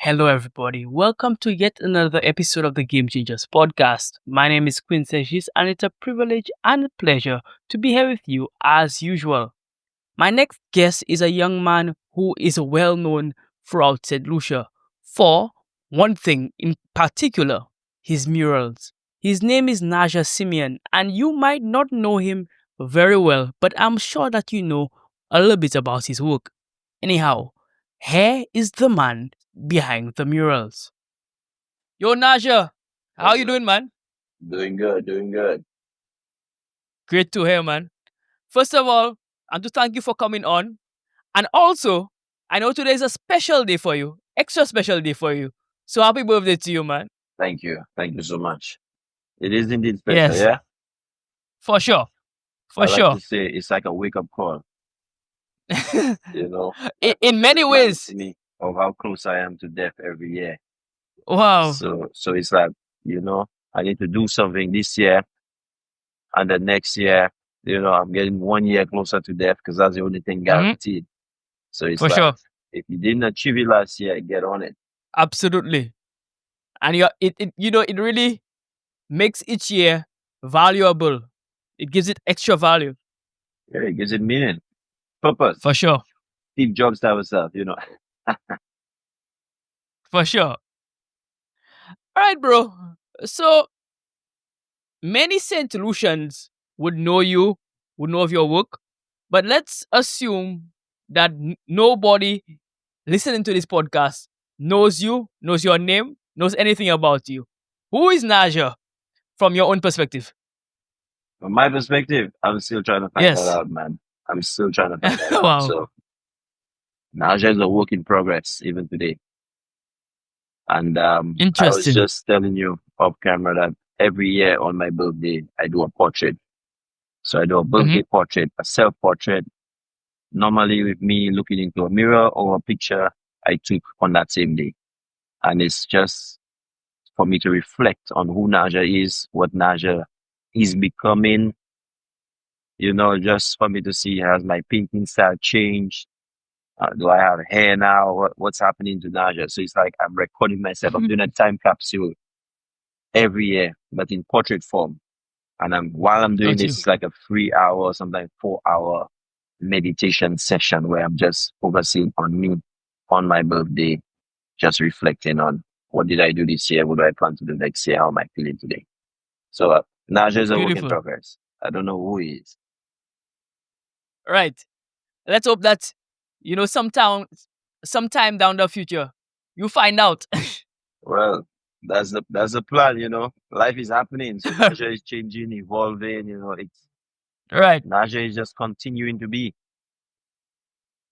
Hello, everybody. Welcome to yet another episode of the Game Changers podcast. My name is Quinn Segis, and it's a privilege and a pleasure to be here with you as usual. My next guest is a young man who is well known throughout St. Lucia for one thing in particular, his murals. His name is Naja Simeon, and you might not know him very well, but I'm sure that you know a little bit about his work. Anyhow, here is the man behind the murals. Yo, Naja, how What's you up? doing, man? Doing good, doing good. Great to hear, man. First of all, and to thank you for coming on. And also, I know today is a special day for you, extra special day for you. So happy birthday to you, man. Thank you. Thank you so much. It is indeed special, Yes, yeah? for sure. For I like sure. to say it's like a wake up call, you know, In it many reminds ways. me of how close I am to death every year. Wow. So it's like, you know, I need to do something this year and the next year, I'm getting 1 year closer to death because that's the only thing Hmm. guaranteed. So it's For like, sure. if you didn't achieve it last year, get on it. Absolutely. And it really makes each year valuable. It gives it extra value. Yeah, it gives it meaning, purpose. For sure. Steve Jobs type of stuff. For sure. All right, bro. So many Saint Lucians would know you, would know of your work, but let's assume that nobody listening to this podcast knows you, knows your name, knows anything about you. Who is Naja from your own perspective? From my perspective, I'm still trying to find that Yes. out, man. I'm still trying to find that out. Wow. So Naja is a work in progress even today. And I was Interesting. just telling you off camera that every year on my birthday, I do a portrait. So I do a Hmm. birthday portrait, a self portrait, normally with me looking into a mirror or a picture I took on that same day. And it's just for me to reflect on who Naja is, what Naja is becoming, just for me to see has my painting style changed. Do I have hair now? What's happening to Naja? So it's like I'm recording myself. I'm doing a time capsule every year, but in portrait form. And while I'm doing Got this, you. it's like a 3 hour, sometimes 4 hour meditation session where I'm just focusing on me, on my birthday, just reflecting on what did I do this year? What do I plan to do next year? How am I feeling today? So Naja is a work in Beautiful. progress. I don't know who he is. Right. Let's hope that sometime down the future, you find out. Well, that's the plan. Life is happening, so Naja is changing, evolving. It's Right. Naja is just continuing to be.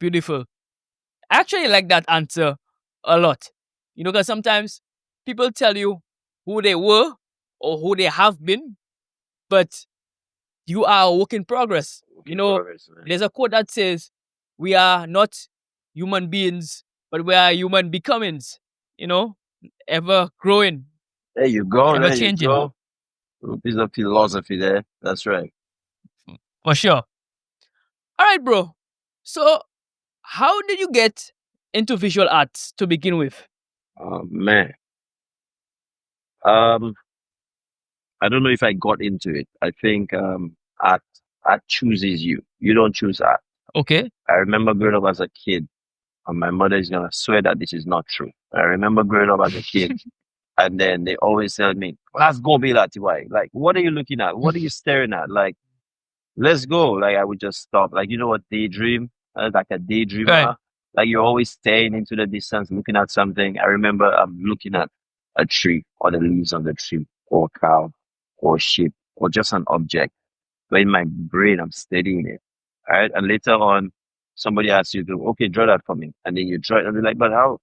Beautiful. I actually like that answer a lot. Because sometimes people tell you who they were or who they have been, but you are a work in progress. Work in progress, man. There's a quote that says, "We are not human beings, but we are human becomings." You know, ever growing, There you go. ever There you changing, go. A piece of philosophy there. That's right. for sure. All right, bro. So, how did you get into visual arts to begin with? Oh man. Um, I don't know if I got into it. I think art art chooses you. You don't choose art. Okay. I remember growing up as a kid, and my mother is gonna swear that this is not true. I remember growing up as a kid, and then they always tell me, "Let's go be that way." Like, what are you looking at? What are you staring at? Like, let's go. Like, I would just stop. Like, you know what, daydream? Like a Right. daydreamer. Like you're always staring into the distance, looking at something. I remember looking at a tree or the leaves on the tree or a cow or a sheep or just an object. But in my brain, I'm studying it. All right. And later on, somebody asks you to, okay, draw that for me. And then you draw it and you're like, but how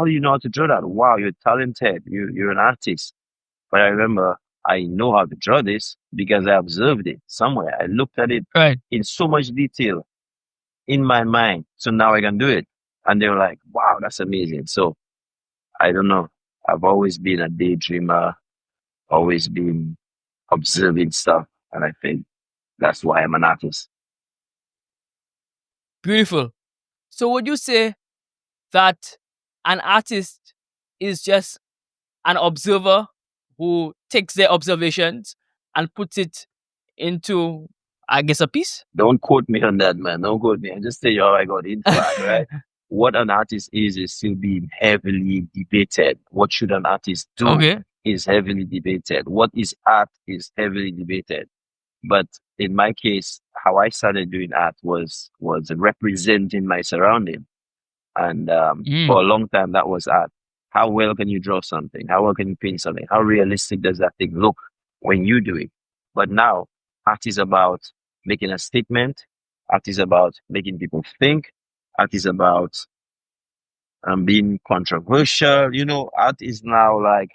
do you know how to draw that? Wow, you're talented. You're an artist. But I remember I know how to draw this because I observed it somewhere. I looked at it Right. in so much detail in my mind. So now I can do it. And they were like, wow, that's amazing. So I don't know. I've always been a daydreamer, always been observing stuff. And I think that's why I'm an artist. Beautiful. So, would you say that an artist is just an observer who takes their observations and puts it into, I guess, a piece. Don't quote me on that, man. Don't quote me. I just tell you how I got into art, right? What an artist is still being heavily debated. What should an artist do Okay. is heavily debated. What is art is heavily debated. But in my case, how I started doing art was representing my surrounding. And for Mm, a long time, that was art. How well can you draw something? How well can you paint something? How realistic does that thing look when you do it? But now, art is about making a statement. Art is about making people think. Art is about being controversial. Art is now like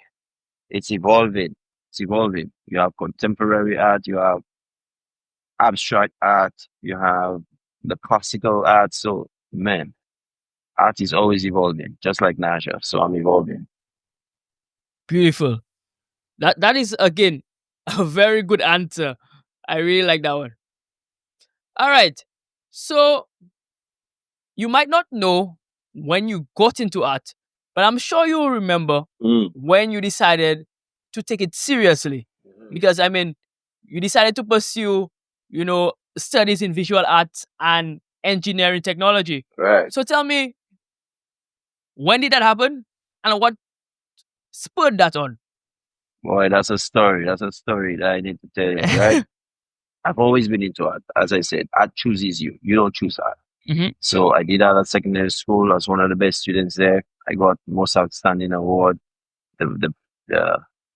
it's evolving. It's evolving. You have contemporary art. You have abstract art. You have the classical art. So, man, art is always evolving, just like Naja. So I'm evolving. beautiful. That is again a very good answer. I really like that one. All right. So you might not know when you got into art, but I'm sure you'll remember Mm. when you decided to take it seriously. Mhm. Because I mean, you decided to pursue, studies in visual arts and engineering technology. Right. So tell me, when did that happen and what spurred that on? Boy, that's a story. That's a story that I need to tell you, right? I've always been into art. As I said, art chooses you. You don't choose art. Hmm. So I did art at secondary school. I was one of the best students there. I got most outstanding award. The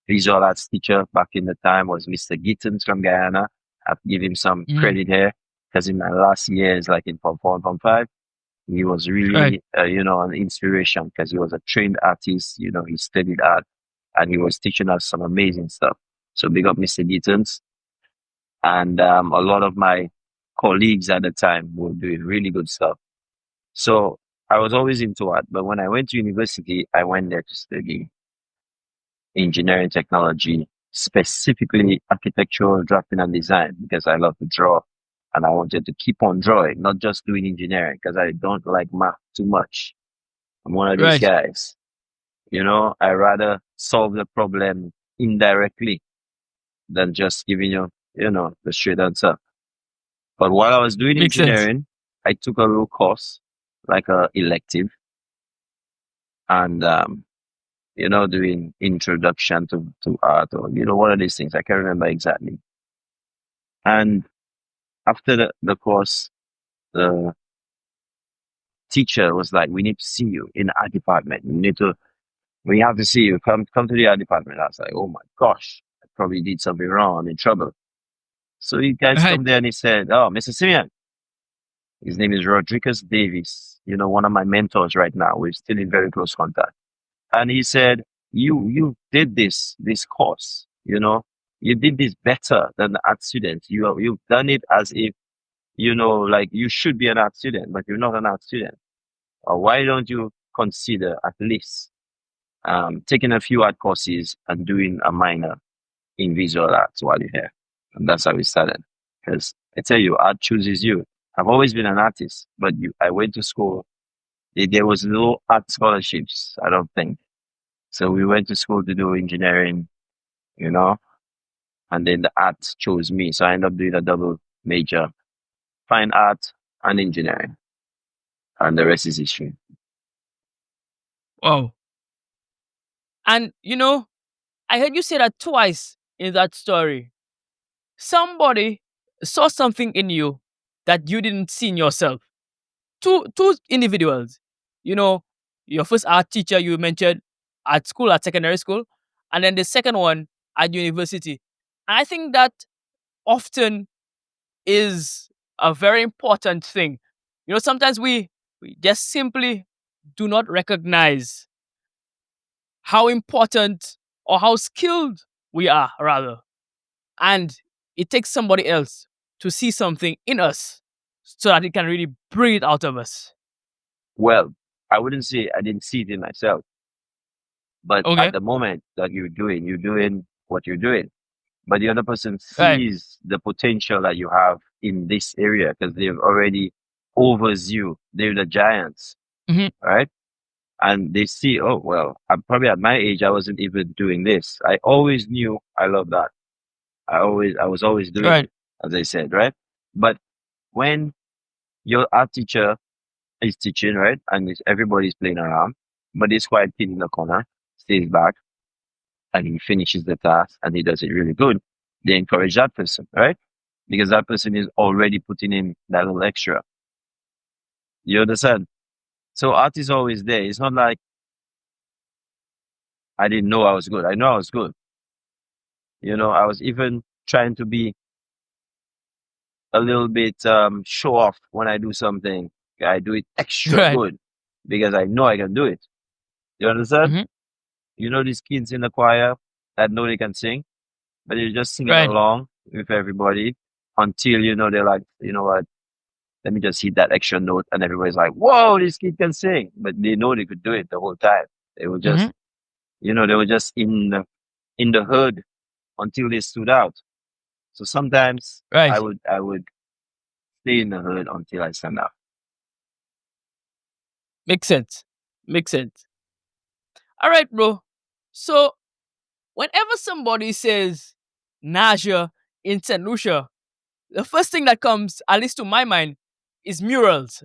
visual arts teacher back in the time was Mr. Gittens from Guyana. I have to give him some Mm, credit here because in my last years, like in Form 4 and Form 5, he was right. really, an inspiration because he was a trained artist. He studied art and he was teaching us some amazing stuff. So big up Mr. Gittens. And a lot of my colleagues at the time were doing really good stuff. So I was always into art. But when I went to university, I went there to study engineering technology, specifically architectural drafting and design, because I love to draw and I wanted to keep on drawing, not just doing engineering, because I don't like math too much. I'm one of these Right. guys. I rather solve the problem indirectly than just giving you the straight answer. But while I was doing Makes sense. engineering, I took a little course, like a elective, and doing introduction to art or one of these things. I can't remember exactly. And after the course, the teacher was like, "We need to see you in the art department. We have to see you. Come to the art department." I was like, "Oh my gosh, I probably did something wrong. I'm in trouble." So you guys Right. come there and he said, "Oh, Mr. Simeon." His name is Rodriguez Davis, one of my mentors right now. We're still in very close contact. And he said, you did this course, you did this better than the art students. You've done it as if, like you should be an art student, but you're not an art student. Or why don't you consider at least taking a few art courses and doing a minor in visual arts while you're here? And that's how we started. Because I tell you, art chooses you. I've always been an artist, but I went to school. There was no art scholarships, I don't think. So we went to school to do engineering, you know, and then the art chose me. So I ended up doing a double major, fine art and engineering. And the rest is history. Wow. And I heard you say that twice in that story. Somebody saw something in you that you didn't see in yourself. Two individuals. You know, your first art teacher you mentioned at school, at secondary school, and then the second one at university. And I think that often is a very important thing. Sometimes we just simply do not recognize how important or how skilled we are, rather. And it takes somebody else to see something in us so that it can really bring it out of us. Well, I wouldn't say I didn't see it in myself, but at Okay. the moment that you're doing what you're doing. But the other person Right. sees the potential that you have in this area because they've already overs you. They're the giants, Hmm. right? and they see, oh, well, I'm probably at my age, I wasn't even doing this. I always knew I love that. I was always doing Right. it, as I said, right? But when your art teacher is teaching, right? And everybody's playing around, but this quiet kid in the corner stays back and he finishes the task and he does it really good. They encourage that person, right? Because that person is already putting in that little extra. You understand? So art is always there. It's not like I didn't know I was good. I know I was good. I was even trying to be a little bit show off when I do something. I do it extra Right. good because I know I can do it. You understand? Mm-hmm. You know these kids in the choir that know they can sing, but they're just singing Right. along with everybody until they're like, you know what? Let me just hit that extra note, and everybody's like, "Whoa, this kid can sing!" But they know they could do it the whole time. They were Mm-hmm. just, they were just in the herd until they stood out. So sometimes Right. I would stay in the herd until I stand out. Makes sense. Makes sense. All right, bro. So whenever somebody says Naja in St. Lucia, the first thing that comes, at least to my mind, is murals.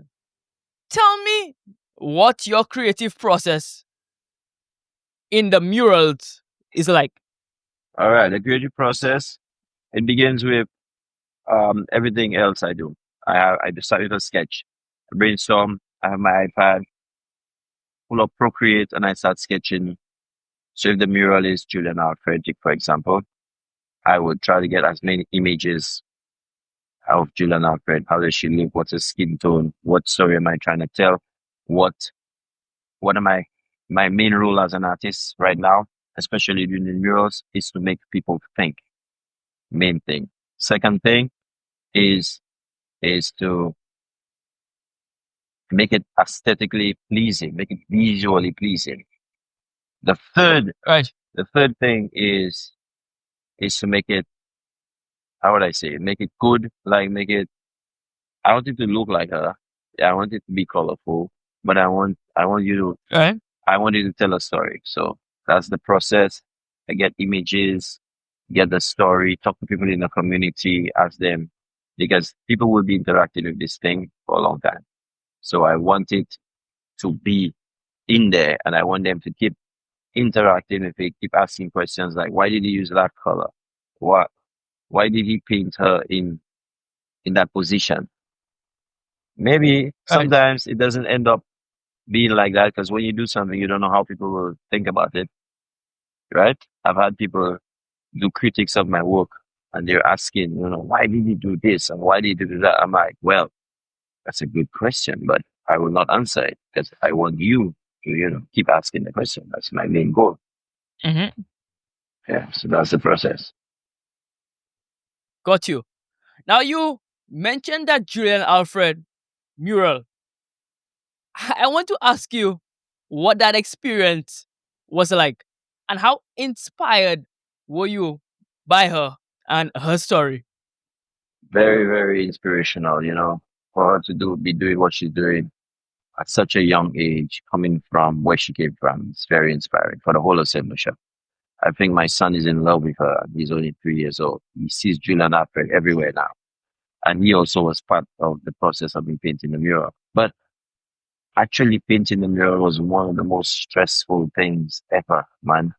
Tell me what your creative process in the murals is like. All right, the creative process, it begins with everything else I do. I decide with a sketch, I brainstorm. I have my iPad, pull up Procreate, and I start sketching. So if the mural is Julien Alfred, for example, I would try to get as many images of Julien Alfred. How does she look? What's her skin tone? What story am I trying to tell? What what am I my main role as an artist right now, especially doing the murals, is to make people think. Main thing. Second thing is to make it aesthetically pleasing, make it visually pleasing. The third Right. the third thing is to make it, how would I say it? Make it good, like make it, I want it to look like her. Yeah, I want it to be colorful, but Right. I want you to tell a story. So that's the process. I get images, get the story, talk to people in the community, ask them, because people will be interacting with this thing for a long time. So I want it to be in there and I want them to keep interacting with it, keep asking questions like, why did he use that color? What, why did he paint her in that position? Maybe Right. sometimes it doesn't end up being like that because when you do something, you don't know how people will think about it, right? I've had people do critics of my work and they're asking, why did he do this and why did he do that? I'm like, well, that's a good question, but I will not answer it because I want you to, keep asking the question. That's my main goal. Mm-hmm. Yeah. So that's the process. Got you. Now you mentioned that Julian Alfred mural. I want to ask you what that experience was like and how inspired were you by her and her story? Very, very inspirational, for her to be doing what she's doing at such a young age, coming from where she came from. It's very inspiring for the whole of St. Lucia. I think my son is in love with her. He's only 3 years old. He sees Julian Alfred everywhere now. And he also was part of the process of me painting the mural. But actually painting the mural was one of the most stressful things ever, man.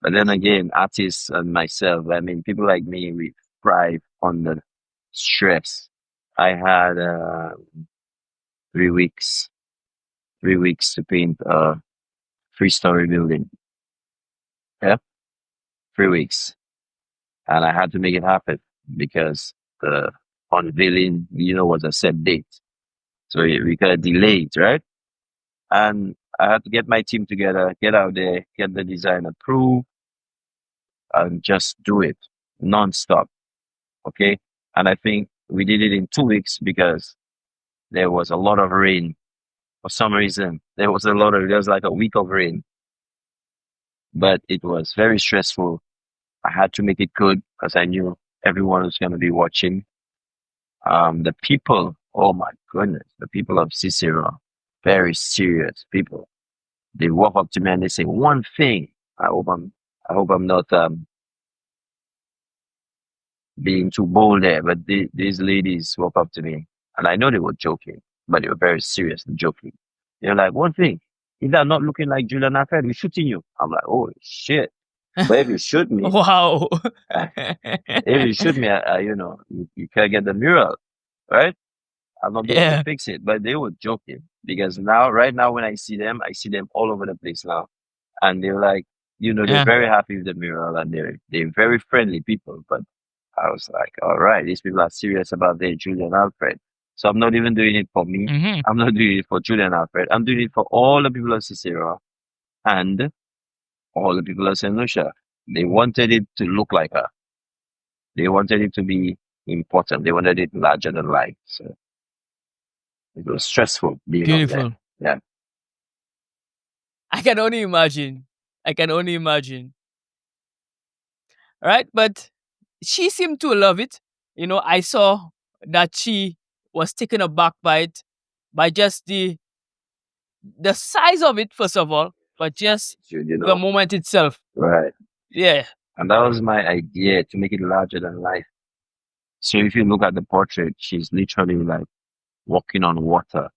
But then again, artists and myself, I mean, people like me, we thrive on the stress. I had 3 weeks, 3 weeks to paint a 3-story building. Yeah, 3 weeks. And I had to make it happen because the unveiling, was a set date. So we got delayed, right? And I had to get my team together, get out there, get the design approved, and just do it nonstop. Okay. And I think we did it in 2 weeks because there was a lot of rain for some reason. There was like a week of rain, but it was very stressful. I had to make it good because I knew everyone was going to be watching. The people, oh my goodness, the people of Cicero, very serious people. They walk up to me and they say one thing. I hope I'm I hope I'm not being too bold there, but these ladies walk up to me and I know they were joking, but they were very serious and joking. They're like, one thing, if they're not looking like Julien Alfred, we're shooting you. I'm like, oh shit. But if you shoot me, Wow. if you shoot me, you can't get the mural, right? I'll not be able to Yeah. fix it. But they were joking because now, right now, when I see them all over the place now. And they're like, they're Yeah. very happy with the mural and they're very friendly people. But I was like, all right, these people are serious about their Julian Alfred. So I'm not even doing it for me. Hmm. I'm not doing it for Julian Alfred. I'm doing it for all the people of Cicero and all the people of St. Lucia. They wanted it to look like her. They wanted it to be important. They wanted it larger than life. So it was stressful being on there. Beautiful. Yeah. I can only imagine. I can only imagine. Right? But she seemed to love it. I saw that she was taken aback by it, by just the size of it, first of all, but just So, the moment itself. right. Yeah. And that was my idea to make it larger than life. So if you look at the portrait, she's literally like walking on water.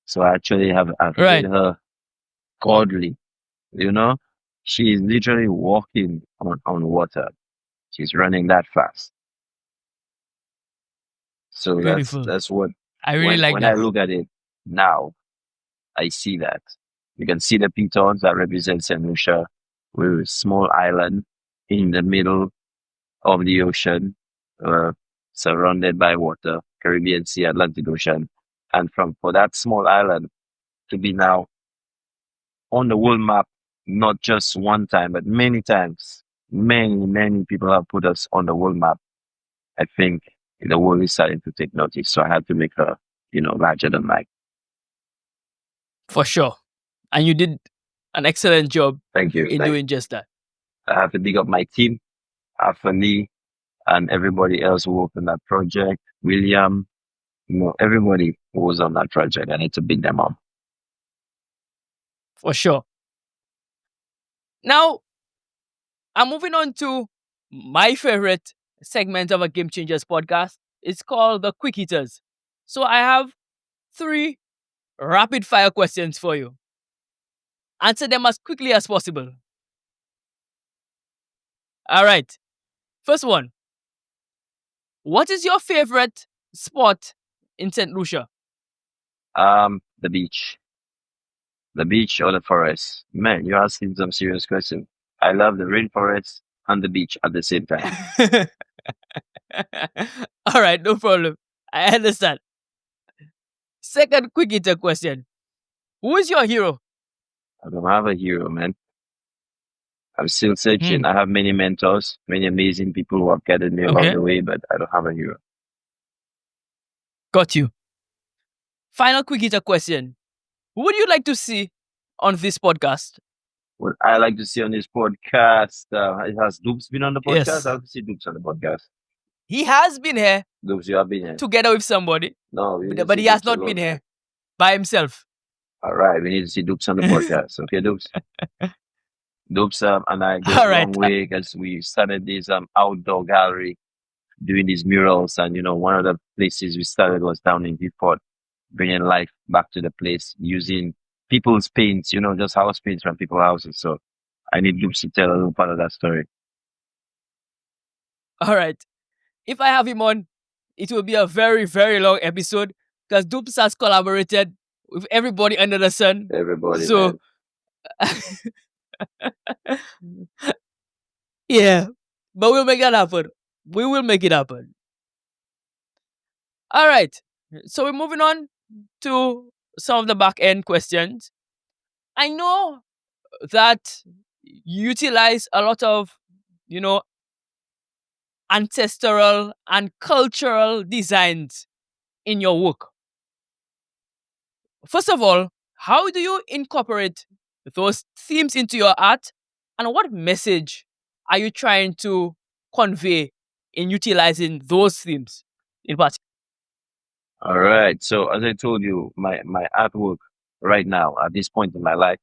So I actually I've made Right. her godly, you know? She is literally walking on water. She's running that fast. So Beautiful. that's what I really like when I that. look at it now, I see that. You can see the pitons that represent St. Lucia with a small island in the middle of the ocean, uh, surrounded by water, Caribbean Sea, Atlantic Ocean. And for that small island to be now on the world map, not just one time, but many times, many people have put us on the world map. I think the world is starting to take notice. So I had to make her, larger than life. For sure. And you did an excellent job Thank you. in doing just that. I have to big up my team, Afani, and everybody else who worked on that project. William, everybody who was on that project. I need to big them up. For sure. Now, I'm moving on to my favorite segment of a Game Changers podcast. It's called the Quick Hitters. So I have three rapid fire questions for you. Answer them as quickly as possible. All right. First one. What is your favorite spot in St. Lucia? The beach. The beach or the forest? Man, you're asking some serious questions. I love the rainforest and the beach at the same time. All right, no problem. I understand. Second quick hitter question. Who is your hero? I don't have a hero, man. I'm still Hmm. searching. I have many mentors, many amazing people who have guided me along Okay, the way, but I don't have a hero. got you. Final quick hitter question. Who would you like to see on this podcast? What I like to see on this podcast, has Dupes been on the podcast? I Yes. like to see Dupes on the podcast. He has been here Dupes, you have been here. together with somebody, No, we need to but see he has Dupes not been alone, man. here by himself. All right, we need to see Dupes on the podcast. Okay, Dupes. Dupes and I goes All a long right. way because we started this outdoor gallery doing these murals. And, one of the places we started was down in Newport, bringing life back to the place using people's paints, just house paints from people's houses. So I need Dupes to tell a little part of that story. All right. If I have him on, it will be a very, very long episode because Dupes has collaborated with everybody under the sun. Everybody, So, man. yeah, but we'll make that happen. We will make it happen. All right. So, we're moving on to some of the back end questions. I know that you utilize a lot of, you know, ancestral and cultural designs in your work. First of all, how do you incorporate those themes into your art? And what message are you trying to convey in utilizing those themes in particular? All right. So as I told you, my artwork right now at this point in my life,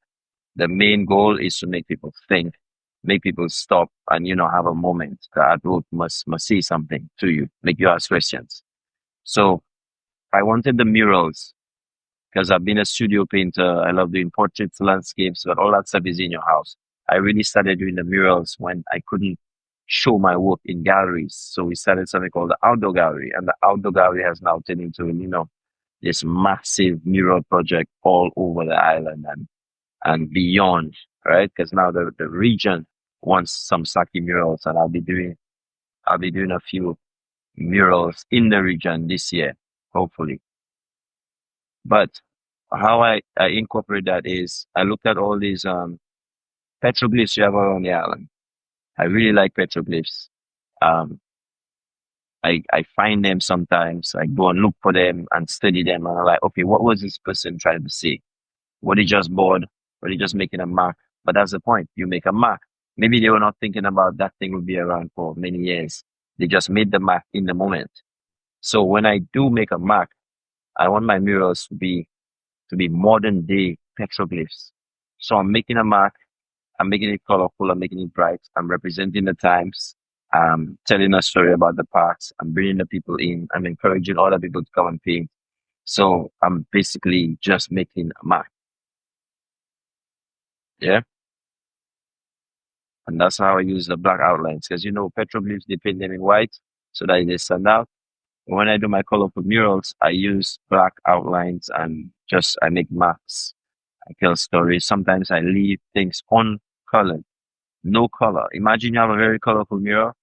The main goal is to make people think, make people stop and, have a moment. The artwork must say something to you, make you ask questions. So I wanted the murals because I've been a studio painter. I love doing portraits, landscapes, but all that stuff is in your house. I really started doing the murals when I couldn't show my work in galleries. So we started something called the outdoor gallery, and the outdoor gallery has now turned into, this massive mural project all over the island and beyond, right? Because now the region wants some Saki murals, and I'll be doing a few murals in the region this year, hopefully. But how I incorporate that is I looked at all these petroglyphs you have around the island. I really like petroglyphs. Um, I find them sometimes. I go and look for them and study them, and I'm like, okay, what was this person trying to say? Were they just bored? Were they just making a mark? But that's the point. You make a mark. Maybe they were not thinking about that thing will be around for many years. They just made the mark in the moment. So when I do make a mark, I want my murals to be modern day petroglyphs. So I'm making a mark. I'm making it colorful. I'm making it bright. I'm representing the times. Telling a story about the past. I'm bringing the people in. I'm encouraging other people to come and paint. So I'm basically just making a mark. Yeah. And that's how I use the black outlines because petroglyphs they paint them in white so that they stand out. When I do my colorful murals, I use black outlines and just I make marks. I tell stories. Sometimes I leave things uncolored, no color. Imagine you have a very colorful mural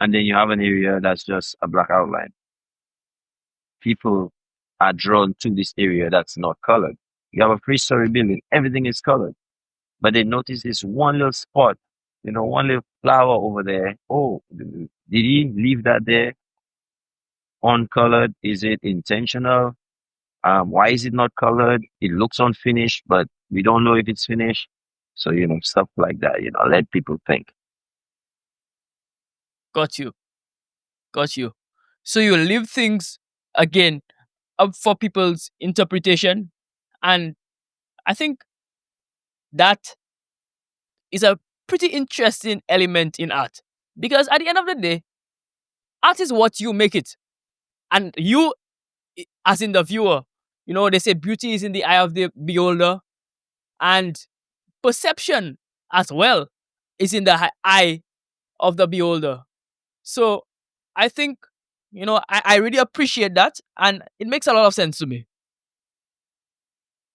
and then you have an area that's just a black outline. People are drawn to this area that's not colored. You have a three-story building, everything is colored. But they notice this one little spot, one little flower over there. Oh, did he leave that there uncolored? Is it intentional? Why is it not colored? It looks unfinished, but we don't know if it's finished. So, stuff like that, let people think. Got you. Got you. So you leave things again up for people's interpretation. And I think that is a pretty interesting element in art. Because at the end of the day, art is what you make it. And you, as in the viewer, they say beauty is in the eye of the beholder, and perception as well is in the eye of the beholder. So I think, I really appreciate that. And it makes a lot of sense to me.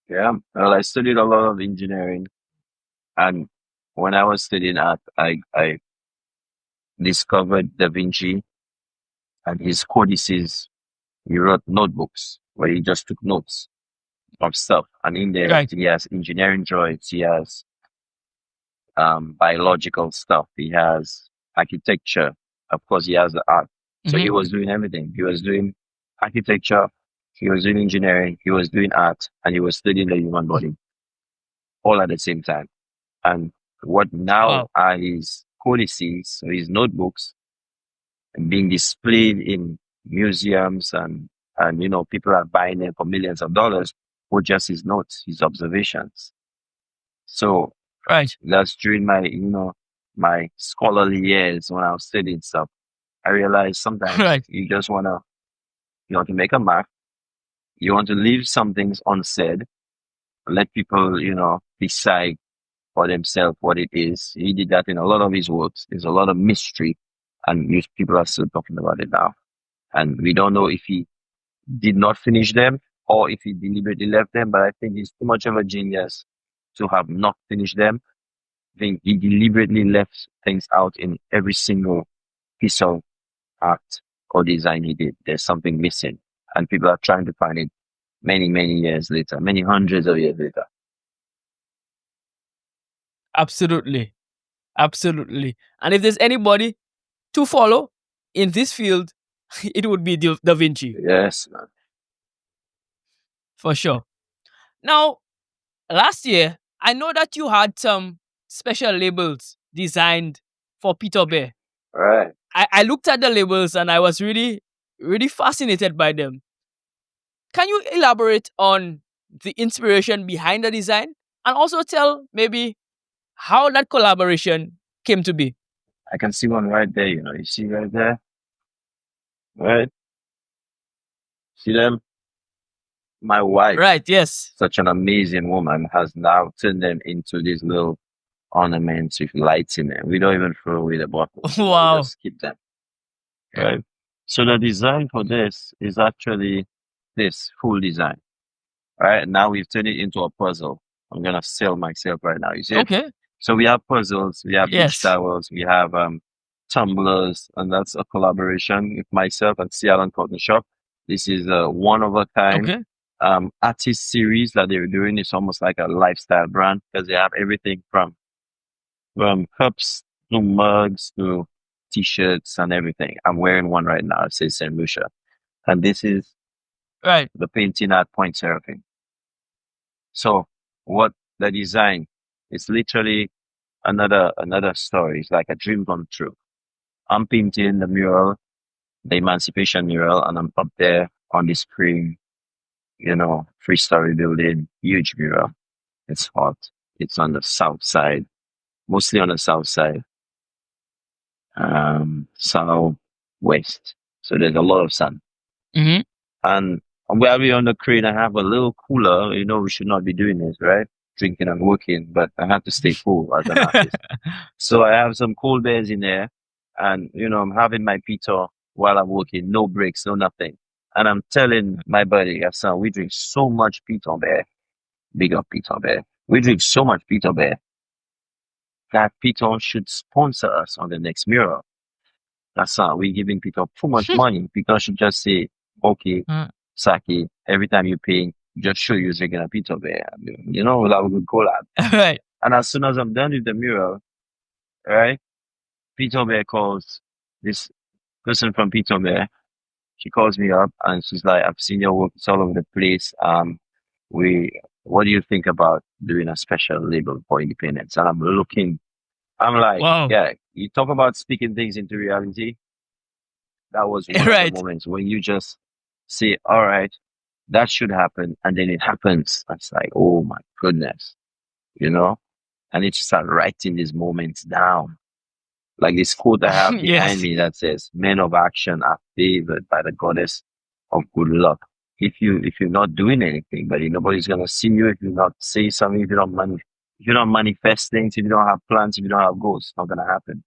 Yeah. Well, I studied a lot of engineering, and when I was studying art, I discovered Da Vinci and his codices. He wrote notebooks where he just took notes of stuff. And in there, Right. he has engineering drawings, he has biological stuff, he has architecture. Of course, he has the art. So he Hmm. was doing everything. He was doing architecture, he was doing engineering, he was doing art, and he was studying the human body all at the same time. And what now Wow. are his codices, so his notebooks, being displayed in museums and people are buying them for millions of dollars for just his notes, his observations. So Right. that's during my scholarly years when I was studying stuff. I realized sometimes Right. you want to make a mark, you want to leave some things unsaid, let people decide for themselves what it is. He did that in a lot of his works. There's a lot of mystery, and people are still talking about it now. And we don't know if he did not finish them or if he deliberately left them. But I think he's too much of a genius to have not finished them. I think he deliberately left things out in every single piece of art or design he did. There's something missing, and people are trying to find it many, many years later, many hundreds of years later. Absolutely. Absolutely. And if there's anybody to follow in this field, it would be Da Vinci Yes, man. for sure. Now, last year, I know that you had some special labels designed for Peter Bear. All right. I looked at the labels and I was really, really fascinated by them. Can you elaborate on the inspiration behind the design? and also tell maybe how that collaboration came to be. I can see one right there. You know, you see right there, right? See them? My wife, Right, yes. such an amazing woman, has now turned them into these little ornaments with lights in them. We don't even throw away the bottles, you know, we Wow. just keep them. Right. So the design for this is actually this full design. Right. Now we've turned it into a puzzle. I'm gonna sell myself right now. You see it? Okay. So we have puzzles, we have beach Yes. towels, we have tumblers, and that's a collaboration with myself and Seattle Cotton Shop. This is a one of a kind Okay. artist series that they're doing. It's almost like a lifestyle brand because they have everything from cups to mugs to t-shirts and everything. I'm wearing one right now. It says Saint Lucia. And this is Right. the painting at Point Seraphim. So what the design is literally another story. It's like a dream come true. I'm painting the mural, the Emancipation mural, and I'm up there on the screen, you know, 3-story building, huge mural. It's hot. It's on the south side, mostly on the south side, southwest. So there's a lot of sun. Mm-hmm. And while we're on the crane, I have a little cooler. You know, we should not be doing this, right? Drinking and working, but I have to stay cool as an artist. So I have some cold beers in there, and you know, I'm having my pito while I'm working, no breaks, no nothing. And I'm telling my buddy, son, we drink so much pito beer, big up pito beer. We drink so much pito beer that pito should sponsor us on the next mural. That's not, we're giving people too much money. People should just say, okay, Mm. Saki, every time you pay, just show you're drinking a pito beer. You know, that would collab. Right. And as soon as I'm done with the mural, right, Pito Bear calls this person from Pito Bear. She calls me up and she's like, I've seen your work. It's all over the place. What do you think about doing a special label for independence? And I'm looking, I'm like, Wow. yeah, you talk about speaking things into reality. That was one of the Right. moments when you just say, all right, that should happen. And then it happens. It's like, oh my goodness, you know? And it start writing these moments down. Like this quote I have behind Yes. me that says, men of action are favored by the goddess of good luck. If you're not doing anything, but nobody's gonna see you if you not say something, if you don't manifest things, if you don't have plans, if you don't have goals, it's not gonna happen.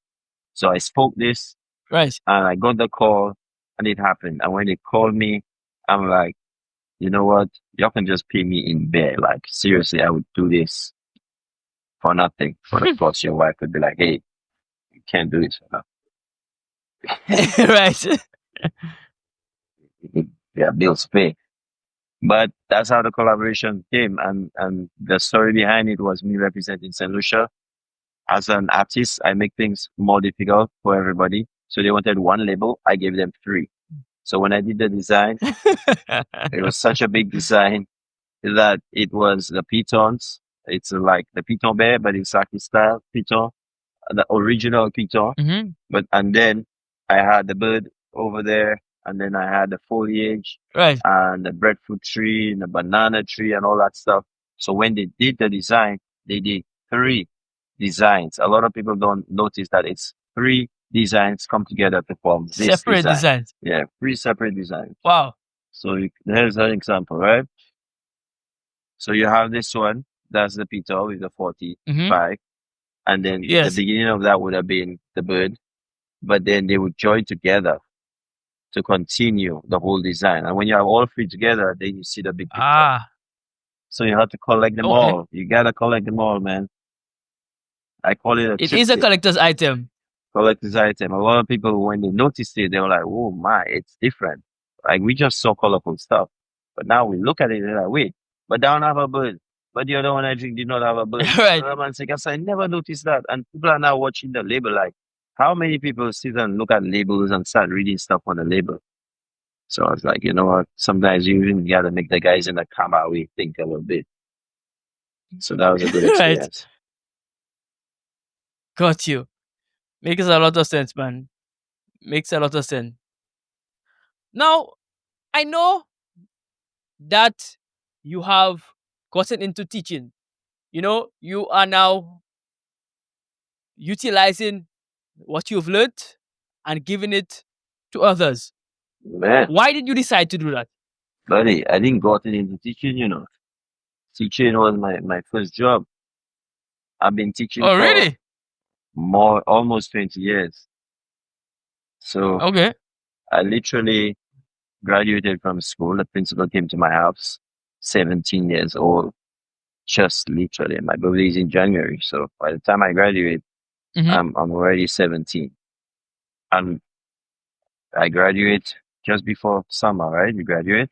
So I spoke this Right. and I got the call and it happened. And when they called me, I'm like, you know what? Y'all can just pay me in bed. Like seriously, I would do this for nothing. For the plus your wife would be like, hey, you can't do this for nothing. Right. Yeah, bills to pay. But that's how the collaboration came. And the story behind it was me representing St. Lucia. As an artist, I make things more difficult for everybody. So they wanted one label. I gave them three. So when I did the design, it was such a big design that it was the pitons. It's like the piton bear, but in Saki style piton, the original piton. Hmm. But and then I had the bird over there, and then I had the foliage Right. and the breadfruit tree and the banana tree and all that stuff. So when they did the design, they did three designs. A lot of people don't notice that it's three designs come together to form this Separate design. designs. Yeah, three separate designs. Wow. So here's an example, right? So you have this one, that's the pita with the Hmm. 45, and then the Yes. beginning of that would have been the bird, but then they would join together to continue the whole design. And when you have all three together, then you see the big picture. Ah. So you have to collect them Okay. all. You gotta collect them all, man. I call it a It is a triptych, collector's item. collector's item. A lot of people, when they noticed it, they were like, oh my, it's different. Like we just saw colorful stuff. But now we look at it and they're like, wait, but down have a bird. But the other one I drink did not have a bird. Right. Another man said, "Yes, I never noticed that." And people are now watching the label like, how many people sit and look at labels and start reading stuff on the label? So I was like, you know what? Sometimes you even gotta make the guys in the camera we think a little bit. So that was a good Right. experience. Got you. Makes a lot of sense, man. Makes a lot of sense. Now, I know that you have gotten into teaching. you are now utilizing what you've learned and giving it to others. Man, Why did you decide to do that? buddy, I didn't got into teaching, Teaching was my first job. I've been teaching Oh, for really? almost 20 years. So Okay. I literally graduated from school. The principal came to my house, 17 years old, just literally. My birthday is in January. So by the time I graduate, Mm-hmm. I'm already 17. And I graduate just before summer, right? We graduate.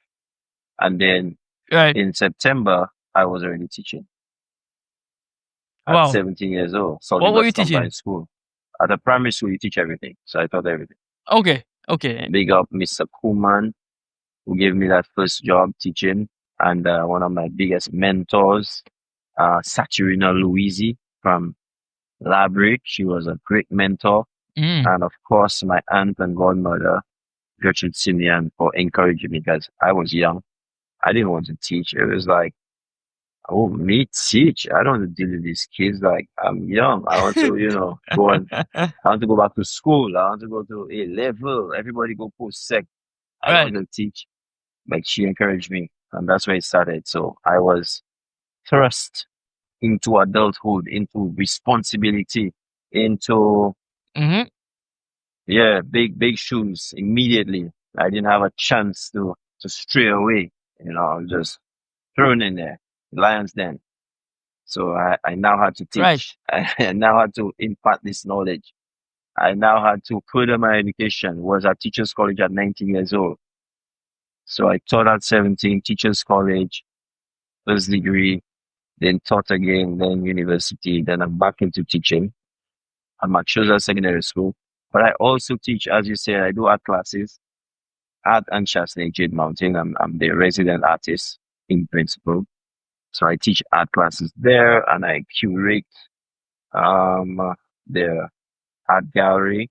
And then Right. in September, I was already teaching at Wow. 17 years old, What solid were but you combined teaching? school. At the primary school, you teach everything. So I taught everything. Okay. Okay. Big up Mr. Kuman, who gave me that first job teaching. And one of my biggest mentors, Saturina Louisi from Library. She was a great mentor. Mm. And of course, my aunt and godmother, Gertrude Simeon, for encouraging me because I was young. I didn't want to teach. It was like, oh, me teach? I don't want to deal with these kids. Like, I'm young. I want to, I want to go back to school. I want to go to A level. Everybody go post sec. I don't Right. want to teach. But she encouraged me. And that's where it started. So I was thrust into adulthood, into responsibility, into Mm-hmm. yeah, big shoes immediately. I didn't have a chance to stray away. I was just thrown in there, lion's den. So I now had to Right. teach. I now had to impart this knowledge. I now had to further my education. Was at teachers college at 19 years old. So I taught at 17, teachers college, first degree, then taught again, then university, then I'm back into teaching. I'm at Chosa Secondary School. But I also teach, as you said, I do art classes, art and Chasney Jade Mountain. I'm the resident artist in principle. So I teach art classes there and I curate the art gallery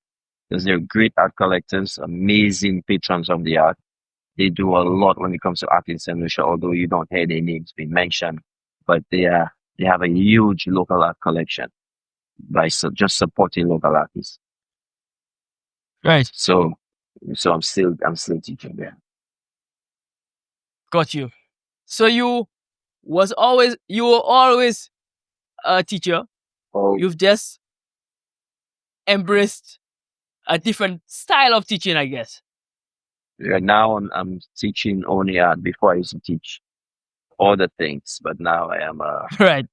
because they're great art collectors, amazing patrons of the art. They do a lot when it comes to art in St. Lucia, although you don't hear their names being mentioned. But they have a huge local art collection by just supporting local artists. Right. So so I'm still teaching there. Got you. So you were always a teacher. Oh, You've just embraced a different style of teaching, I guess. right now I'm teaching only art. Before I used to teach other things, but now Right.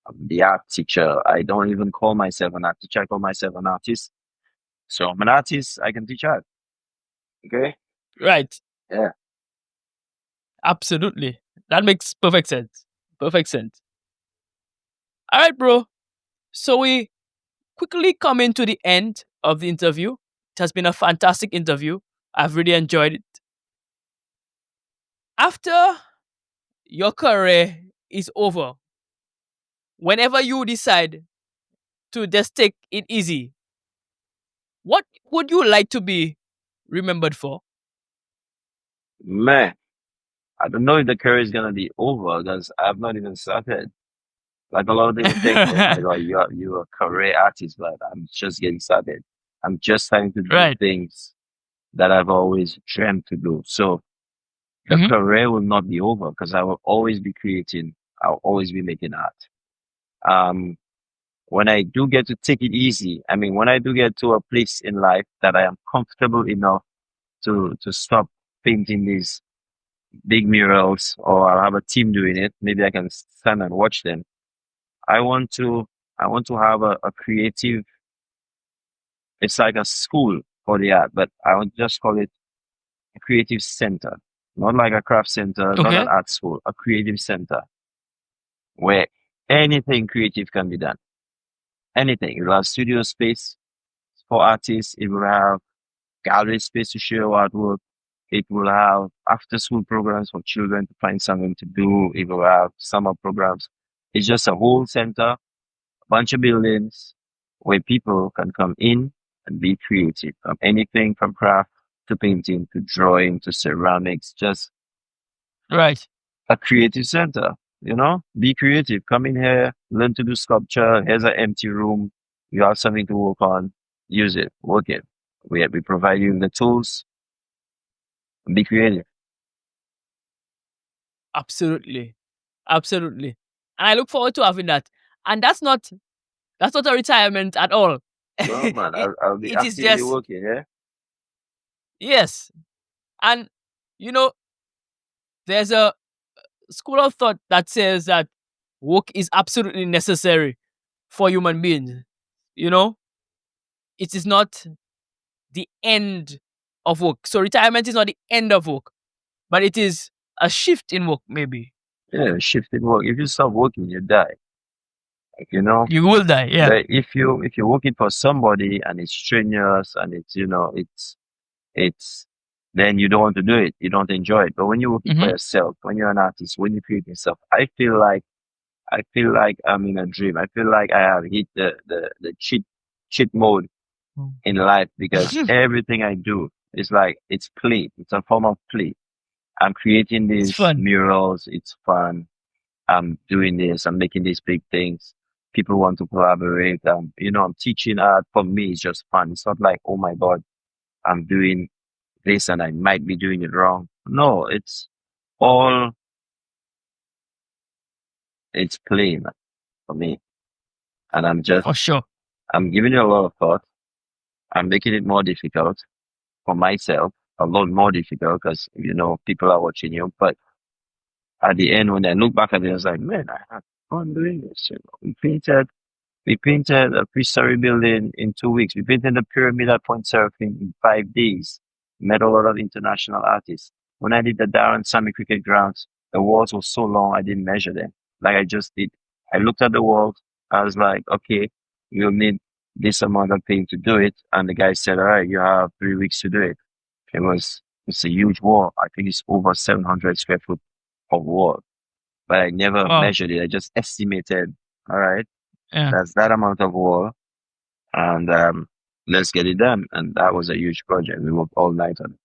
I'm the art teacher. I don't even call myself an art teacher. I call myself an artist. So I'm an artist. I can teach art. Okay. Right. Yeah. Absolutely. That makes perfect sense. Perfect sense. All right, bro. So we quickly come into the end of the interview. It has been a fantastic interview. I've really enjoyed it. After your career is over, whenever you decide to just take it easy, what would you like to be remembered for? Man, I don't know if the career is gonna be over because I've not even started. Like a lot of people think, oh my god, you're a career artist, but I'm just getting started. I'm just starting to do Right. things that I've always dreamt to do. So the Hmm. career will not be over because I will always be creating. I'll always be making art. Um, when I do get to take it easy, I mean, when I do get to a place in life that I am comfortable enough to stop painting these big murals, or I'll have a team doing it, maybe I can stand and watch them. I want to, I want to have a creative. It's like a school for the art, but I would just call it a creative center, not like a craft center, not an Okay. art school, a creative center where anything creative can be done. Anything. It will have studio space for artists. It will have gallery space to share artwork. It will have after school programs for children to find something to do. It will have summer programs. It's just a whole center, a bunch of buildings where people can come in and be creative from anything from craft to painting to drawing to ceramics, just Right. a creative center. be creative. Come in here, learn to do sculpture. Here's an empty room. You have something to work on. Use it, work it. We provide you the tools. Be creative. Absolutely. Absolutely. And I look forward to having that. And that's not a retirement at all. No, man, it I'll be it is actively just working. Yeah. yes. And you know, there's a school of thought that says that work is absolutely necessary for human beings. You know, it is not the end of work. So retirement is not the end of work, but it is a shift in work, maybe. Yeah, shifting work. If you stop working, you die. Like, you know, You will die, yeah. but if you're working for somebody and it's strenuous and it's then you don't want to do it. You don't enjoy it. But when you're working for Hmm. yourself, when you're an artist, when you create yourself, I feel like I'm in a dream. I feel like I have hit the cheat mode in life because everything I do is like it's play. It's a form of play. I'm creating It's these fun. murals. It's fun. I'm doing this. I'm making these big things. People want to collaborate. I'm teaching art. For me, it's just fun. It's not like, oh my God, I'm doing this and I might be doing it wrong. No, all, it's plain for me. And For sure. I'm giving it a lot of thought. I'm making it more difficult for myself, a lot more difficult because, people are watching you. But at the end, when I look back at it, I was like, man, I had fun doing this. We painted a three-story building in 2 weeks. We painted the pyramid at Point Surfing in 5 days. Met a lot of international artists. When I did the Darren Sammy Cricket Grounds, the walls were so long I didn't measure them. Like I just did. I looked at the walls. I was like, okay, you'll need this amount of paint to do it. And the guy said, all right, you have 3 weeks to do it. It's a huge wall. I think it's over 700 square foot of wall. But I never Wow. measured it. I just estimated, all right, Yeah. that's that amount of wall and let's get it done. And that was a huge project. We worked all night on it.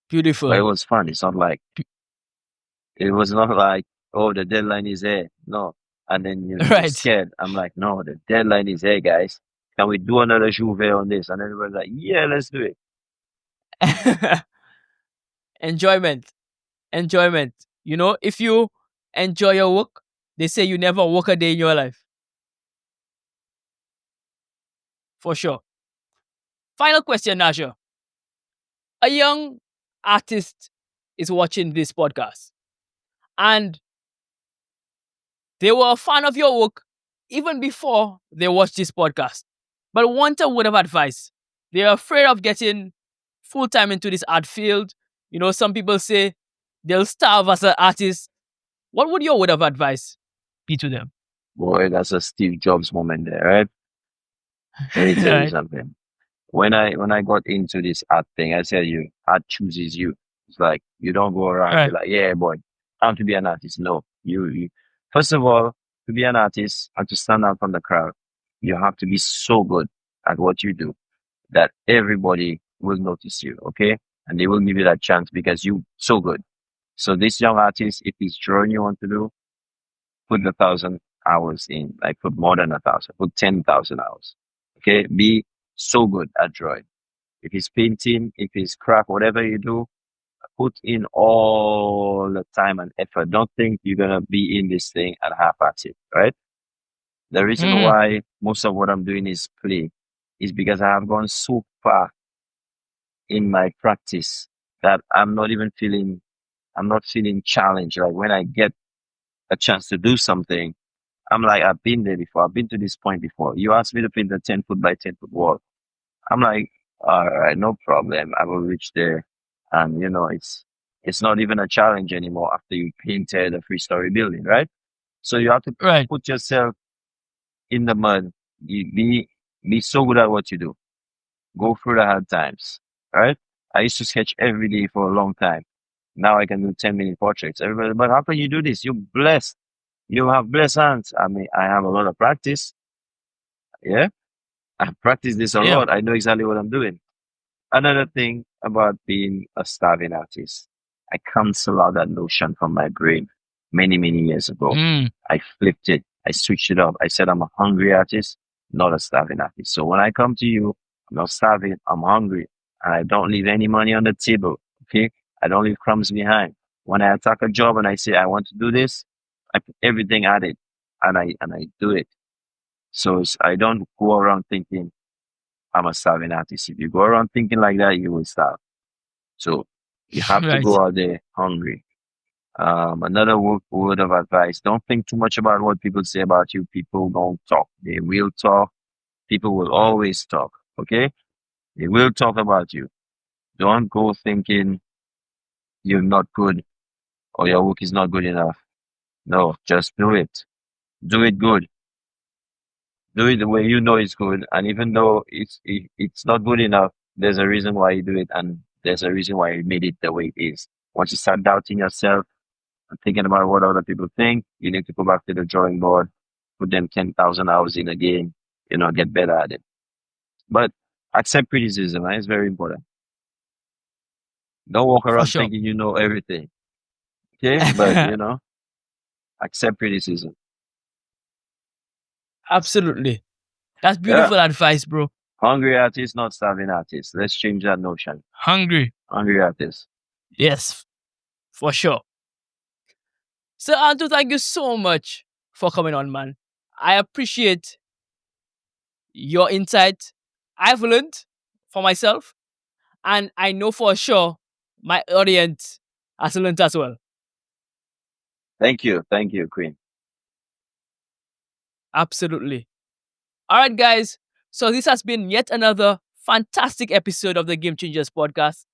But it Beautiful. was fun. It was not like, oh, the deadline is here. No. And then you're Right. scared. I'm like, no, the deadline is here, guys. Can we do another Juve on this? And everybody's like, yeah, let's do it. Enjoyment. Enjoyment. If you enjoy your work, they say you never work a day in your life. For sure. Final question, Naja. A young artist is watching this podcast and they were a fan of your work even before they watched this podcast, but want a word of advice. They're afraid of getting full time into this art field. Some people say they'll starve as an artist. What would your word of advice be to them? Boy, that's a Steve Jobs moment there, right? Let me tell you Right. something. When I got into this art thing, I tell you, art chooses you. It's like you don't go around and be Right. like, yeah, boy, I want to be an artist. No, you first of all, to be an artist and to stand out from the crowd, you have to be so good at what you do that everybody will notice you, okay? And they will give you that chance because you so good. So this young artist, if he's drawing you want to do, put 1,000 hours in, like put more than 1,000, put 10,000 hours. Okay, be so good at drawing. If it's painting, if it's craft, whatever you do, put in all the time and effort. Don't think you're gonna be in this thing and half-ass it, right? The reason Mhm. why most of what I'm doing is play is because I have gone so far in my practice that I'm not feeling challenged. Like when I get a chance to do something, I'm like, I've been there before. I've been to this point before. You asked me to paint a 10 foot by 10 foot wall. I'm like, all right, no problem. I will reach there. And it's not even a challenge anymore after you painted a 3-story building, right? So you have to Right. put yourself in the mud. You be so good at what you do. Go through the hard times, right? I used to sketch every day for a long time. Now I can do 10-minute portraits. Everybody, but how can you do this? You're blessed. You have blessed hands. I mean, I have a lot of practice. Yeah. I practice this a Yeah. lot. I know exactly what I'm doing. Another thing about being a starving artist. I cancel out that notion from my brain many, many years ago. Mm. I flipped it. I switched it up. I said, I'm a hungry artist, not a starving artist. So when I come to you, I'm not starving. I'm hungry and I don't leave any money on the table. Okay. I don't leave crumbs behind. When I attack a job and I say, I want to do this, I put everything at it and I do it. So I don't go around thinking I'm a starving artist. If you go around thinking like that, you will starve. So you have to Right. go out there hungry. Another word of advice, don't think too much about what people say about you. People don't talk. They will talk. People will always talk. Okay? They will talk about you. Don't go thinking you're not good or your work is not good enough. No, just do it. Do it good. Do it the way you know it's good. And even though it's not good enough, there's a reason why you do it and there's a reason why you made it the way it is. Once you start doubting yourself, thinking about what other people think, you need to go back to the drawing board, put them 10,000 hours in a game, get better at it. But accept criticism. It's very important. Don't walk For around sure. thinking you know everything. Okay. But, accept criticism. Absolutely. That's Yeah. beautiful advice, bro. Hungry artist, not starving artist. Let's change that notion. Hungry. Hungry artist. Yes, for sure. So, Anto, thank you so much for coming on, man. I appreciate your insight. I've learned for myself, and I know for sure my audience has learned as well. Thank you. Thank you, Queen. Absolutely. All right, guys. So, this has been yet another fantastic episode of the Game Changers podcast.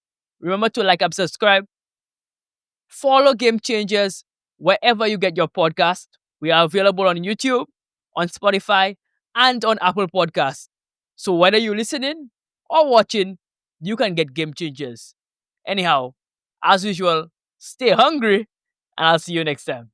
Remember to like and subscribe. Follow Game Changers wherever you get your podcast. We are available on YouTube, on Spotify, and on Apple Podcasts. So whether you're listening or watching, you can get Game Changers. Anyhow, as usual, stay hungry, and I'll see you next time.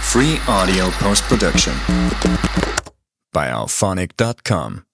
Free audio post production by alphonic.com.